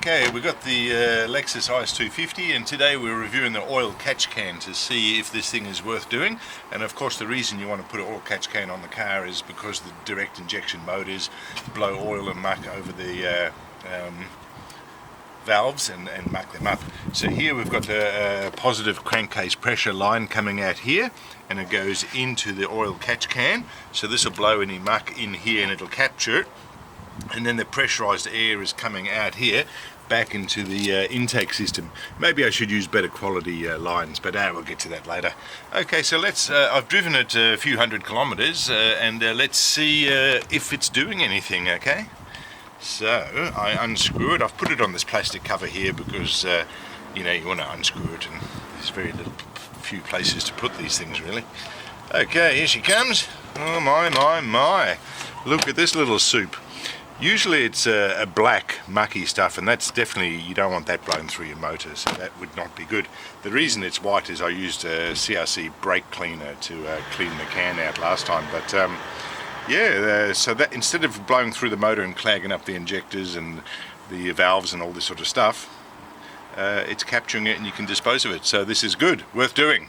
Okay, we've got the Lexus IS250, and today we're reviewing the oil catch can to see if this thing is worth doing. And of course the reason you want to put an oil catch can on the car is because the direct injection motors blow oil and muck over the valves and muck them up. So here we've got a positive crankcase pressure line coming out here, and it goes into the oil catch can. So this will blow any muck in here and it'll capture it. And then the pressurized air is coming out here back into the intake system. Maybe I should use better quality lines, but we'll get to that later. Okay, so let's I've driven it a few hundred kilometers and let's see if it's doing anything. Okay, so I unscrew it. I've put it on this plastic cover here because you know, you want to unscrew it, and there's very few places to put these things really. Okay, here she comes. Oh my, look at this little soup. Usually it's a black mucky stuff, and that's definitely, you don't want that blown through your motor, so that would not be good. The reason it's white is I used a CRC brake cleaner to clean the can out last time, but yeah, so that instead of blowing through the motor and clogging up the injectors and the valves and all this sort of stuff, it's capturing it and you can dispose of it, so this is good, worth doing.